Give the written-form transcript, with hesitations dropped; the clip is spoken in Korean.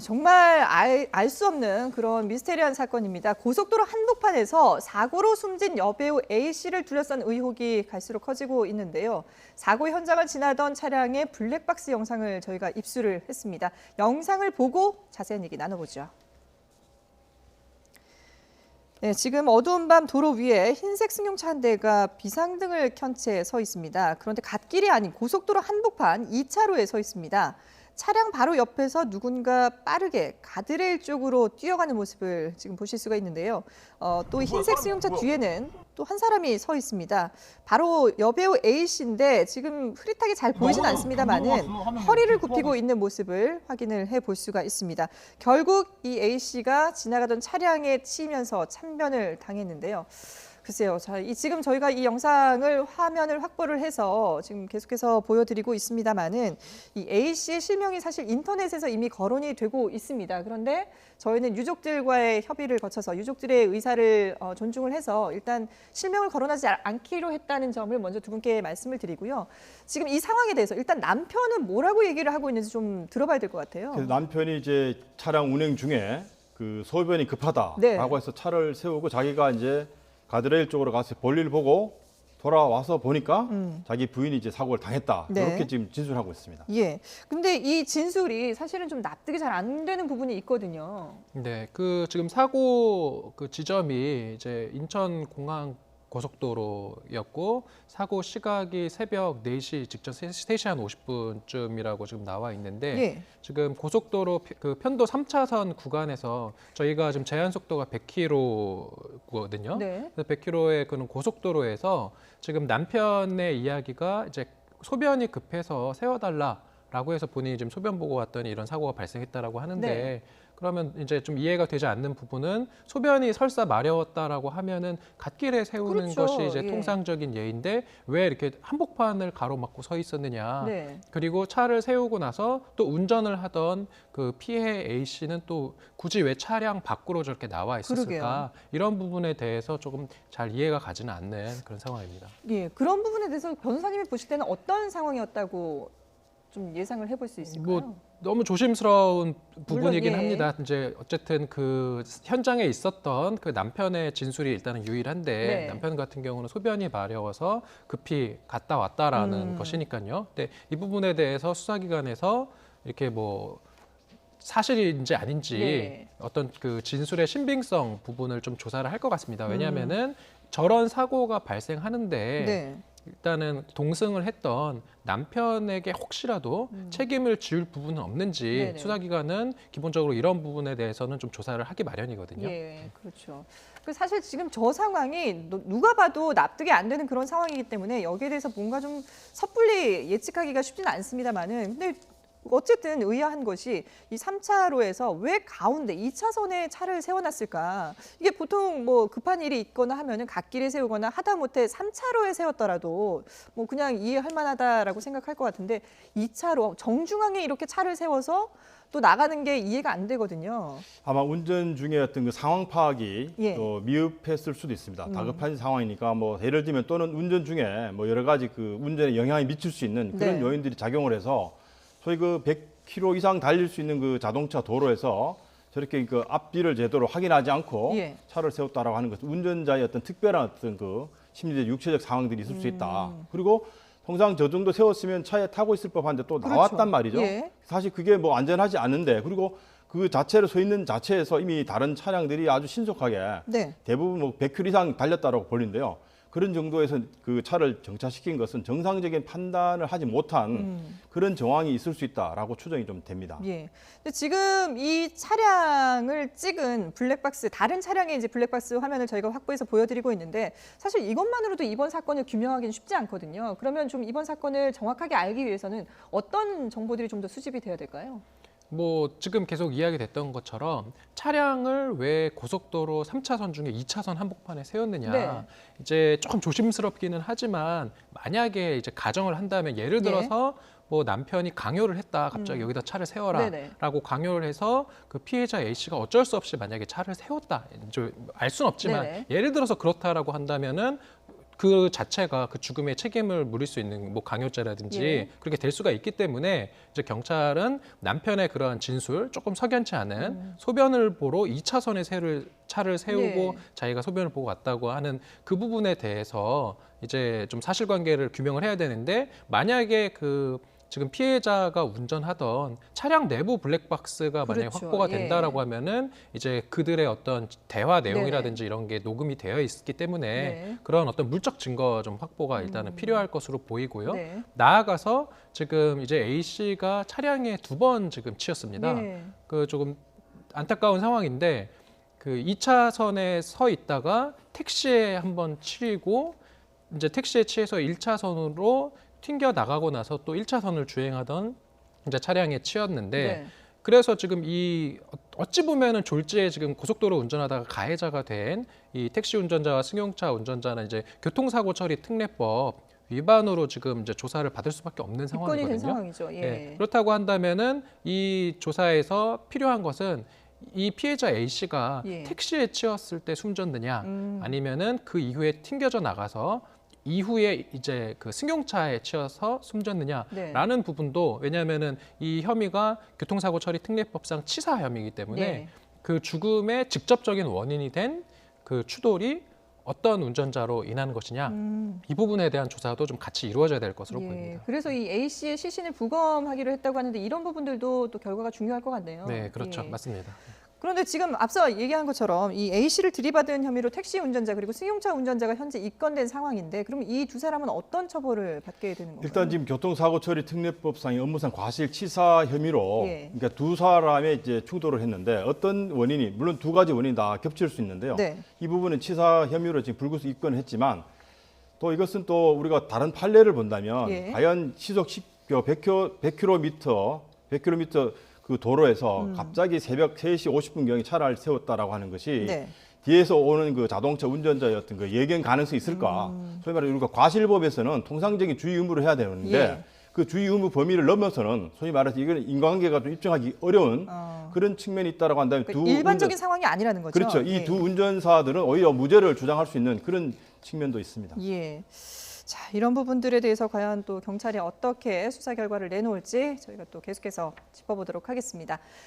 정말 알 수 없는 그런 미스테리한 사건입니다. 고속도로 한복판에서 사고로 숨진 여배우 A씨를 둘러싼 의혹이 갈수록 커지고 있는데요. 사고 현장을 지나던 차량의 블랙박스 영상을 저희가 입수를 했습니다. 영상을 보고 자세한 얘기 나눠보죠. 네, 지금 어두운 밤 도로 위에 흰색 승용차 한 대가 비상등을 켠 채 서 있습니다. 그런데 갓길이 아닌 고속도로 한복판 2차로에 서 있습니다. 차량 바로 옆에서 누군가 빠르게 가드레일 쪽으로 뛰어가는 모습을 지금 보실 수가 있는데요. 또 흰색 승용차 뒤에는 또 한 사람이 서 있습니다. 바로 여배우 A씨인데 지금 흐릿하게 잘 보이진 않습니다만은 허리를 굽히고 있는 모습을 확인을 해볼 수가 있습니다. 결국 이 A씨가 지나가던 차량에 치이면서 참변을 당했는데요. 글쎄요. 지금 저희가 이 영상을 화면을 확보를 해서 지금 계속해서 보여드리고 있습니다만은 이 A씨의 실명이 사실 인터넷에서 이미 거론이 되고 있습니다. 그런데 저희는 유족들과의 협의를 거쳐서 유족들의 의사를 존중을 해서 일단 실명을 거론하지 않기로 했다는 점을 먼저 두 분께 말씀을 드리고요. 지금 이 상황에 대해서 일단 남편은 뭐라고 얘기를 하고 있는지 좀 들어봐야 될 것 같아요. 남편이 이제 차량 운행 중에 그 소변이 급하다라고 네. 해서 차를 세우고 자기가 이제 가드레일 쪽으로 가서 볼일 보고 돌아와서 보니까 자기 부인이 이제 사고를 당했다. 네. 이렇게 지금 진술하고 있습니다. 예. 근데 이 진술이 사실은 좀 납득이 잘 안 되는 부분이 있거든요. 네, 지금 사고 지점이 이제 인천공항 고속도로였고 사고 시각이 새벽 4시 직전 3시 한 50분쯤이라고 지금 나와 있는데 예. 지금 고속도로 편도 3차선 구간에서 저희가 지금 제한 속도가 100km거든요. 네. 그래서 100km의 그런 고속도로에서 지금 남편의 이야기가 이제 소변이 급해서 세워달라라고 해서 본인이 지금 소변 보고 왔더니 이런 사고가 발생했다라고 하는데 네. 그러면 이제 좀 이해가 되지 않는 부분은 소변이 설사 마려웠다라고 하면은 갓길에 세우는 그렇죠. 것이 이제 예. 통상적인 예인데 왜 이렇게 한복판을 가로막고 서 있었느냐. 네. 그리고 차를 세우고 나서 또 운전을 하던 그 피해 A 씨는 또 굳이 왜 차량 밖으로 저렇게 나와 있었을까? 그러게요. 이런 부분에 대해서 조금 잘 이해가 가지는 않는 그런 상황입니다. 예, 그런 부분에 대해서 변호사님이 보실 때는 어떤 상황이었다고 좀 예상을 해볼 수 있을까요? 너무 조심스러운 부분이긴 물론, 예. 합니다. 이제 어쨌든 그 현장에 있었던 그 남편의 진술이 일단은 유일한데 네. 남편 같은 경우는 소변이 마려워서 급히 갔다 왔다라는 것이니까요. 근데 이 부분에 대해서 수사기관에서 이렇게 뭐 사실인지 아닌지 네. 어떤 그 진술의 신빙성 부분을 좀 조사를 할 것 같습니다. 왜냐하면은 저런 사고가 발생하는데 네. 일단은 동승을 했던 남편에게 혹시라도 책임을 지을 부분은 없는지 네네. 수사기관은 기본적으로 이런 부분에 대해서는 좀 조사를 하기 마련이거든요. 예, 그렇죠. 사실 지금 저 상황이 누가 봐도 납득이 안 되는 그런 상황이기 때문에 여기에 대해서 뭔가 좀 섣불리 예측하기가 쉽지는 않습니다만은 근데 어쨌든 의아한 것이 이 3차로에서 왜 가운데 2차선에 차를 세워놨을까? 이게 보통 뭐 급한 일이 있거나 하면은 갓길에 세우거나 하다못해 3차로에 세웠더라도 뭐 그냥 이해할 만하다라고 생각할 것 같은데 2차로 정중앙에 이렇게 차를 세워서 또 나가는 게 이해가 안 되거든요. 아마 운전 중에 어떤 그 상황 파악이 예. 또 미흡했을 수도 있습니다. 다급한 상황이니까 뭐 예를 들면 또는 운전 중에 뭐 여러 가지 그 운전에 영향이 미칠 수 있는 그런 네. 요인들이 작용을 해서 소위 그 100km 이상 달릴 수 있는 그 자동차 도로에서 저렇게 그 앞뒤를 제대로 확인하지 않고 예. 차를 세웠다라고 하는 것은 운전자의 어떤 특별한 어떤 그 심리적 육체적 상황들이 있을 수 있다. 그리고 통상 저 정도 세웠으면 차에 타고 있을 법한데 또 그렇죠. 나왔단 말이죠. 예. 사실 그게 뭐 안전하지 않은데 그리고 그 자체로 서 있는 자체에서 이미 다른 차량들이 아주 신속하게 네. 대부분 뭐 100km 이상 달렸다라고 보는데요. 그런 정도에서 그 차를 정차시킨 것은 정상적인 판단을 하지 못한 그런 정황이 있을 수 있다라고 추정이 좀 됩니다. 예. 근데 지금 이 차량을 찍은 블랙박스, 다른 차량의 이제 블랙박스 화면을 저희가 확보해서 보여드리고 있는데 사실 이것만으로도 이번 사건을 규명하기는 쉽지 않거든요. 그러면 좀 이번 사건을 정확하게 알기 위해서는 어떤 정보들이 좀 더 수집이 돼야 될까요? 뭐 지금 계속 이야기됐던 것처럼 차량을 왜 고속도로 3차선 중에 2차선 한복판에 세웠느냐. 네. 이제 조금 조심스럽기는 하지만 만약에 이제 가정을 한다면 예를 들어서 뭐 남편이 강요를 했다. 갑자기 여기다 차를 세워라. 네네. 라고 강요를 해서 그 피해자 A씨가 어쩔 수 없이 만약에 차를 세웠다. 알 수는 없지만 네네. 예를 들어서 그렇다라고 한다면은 그 자체가 그 죽음의 책임을 물을 수 있는 뭐 강요죄라든지 예. 그렇게 될 수가 있기 때문에 이제 경찰은 남편의 그런 진술 조금 석연치 않은 소변을 보러 2차선에 차를 세우고 네. 자기가 소변을 보고 왔다고 하는 그 부분에 대해서 이제 좀 사실관계를 규명을 해야 되는데 만약에 그 지금 피해자가 운전하던 차량 내부 블랙박스가 만약에 그렇죠. 확보가 예. 된다라고 하면은 이제 그들의 어떤 대화 내용이라든지 이런 게 녹음이 되어 있기 때문에 네. 그런 어떤 물적 증거 좀 확보가 일단은 필요할 것으로 보이고요. 네. 나아가서 지금 이제 A 씨가 차량에 2번 지금 치였습니다. 네. 그 조금 안타까운 상황인데 그 2차선에 서 있다가 택시에 한번 치이고 이제 택시에 치여서 1차선으로 튕겨 나가고 나서 또 1차선을 주행하던 이제 차량에 치였는데 네. 그래서 지금 이 어찌 보면은 졸지에 지금 고속도로 운전하다가 가해자가 된 이 택시 운전자와 승용차 운전자는 이제 교통사고 처리 특례법 위반으로 지금 이제 조사를 받을 수밖에 없는 입건이 된 상황이거든요. 상황이죠. 예. 네, 그렇다고 한다면은 이 조사에서 필요한 것은 이 피해자 A 씨가 예. 택시에 치였을 때 숨졌느냐 아니면은 그 이후에 튕겨져 나가서 이후에 이제 그 승용차에 치여서 숨졌느냐라는 네. 부분도 왜냐하면은 이 혐의가 교통사고 처리 특례법상 치사 혐의이기 때문에 네. 그 죽음의 직접적인 원인이 된 그 추돌이 어떤 운전자로 인한 것이냐 이 부분에 대한 조사도 좀 같이 이루어져야 될 것으로 예. 보입니다. 그래서 이 A 씨의 시신을 부검하기로 했다고 하는데 이런 부분들도 또 결과가 중요할 것 같네요. 네, 그렇죠. 예. 맞습니다. 그런데 지금 앞서 얘기한 것처럼 이 A 씨를 들이받은 혐의로 택시 운전자 그리고 승용차 운전자가 현재 입건된 상황인데 그럼 이 두 사람은 어떤 처벌을 받게 되는 건가요? 일단 지금 교통사고 처리 특례법상의 업무상 과실치사 혐의로 예. 그러니까 두 사람의 이제 충돌을 했는데 어떤 원인이 물론 두 가지 원인이 다 겹칠 수 있는데요. 네. 이 부분은 치사 혐의로 지금 불구속 입건했지만 또 이것은 또 우리가 다른 판례를 본다면 예. 과연 시속 100km 그 도로에서 갑자기 새벽 3시 50분경에 차를 세웠다라고 하는 것이 네. 뒤에서 오는 그 자동차 운전자의 어떤 그 예견 가능성이 있을까? 소위 말해 우리가 과실법에서는 통상적인 주의 의무를 해야 되는데 예. 그 주의 의무 범위를 넘어서는 소위 말해서 이건 인과관계가 좀 입증하기 어려운 그런 측면이 있다라고 한다면 그러니까 일반적인 상황이 아니라는 거죠. 그렇죠. 이 예. 두 운전사들은 오히려 무죄를 주장할 수 있는 그런 측면도 있습니다. 예. 자, 이런 부분들에 대해서 과연 또 경찰이 어떻게 수사 결과를 내놓을지 저희가 또 계속해서 짚어보도록 하겠습니다.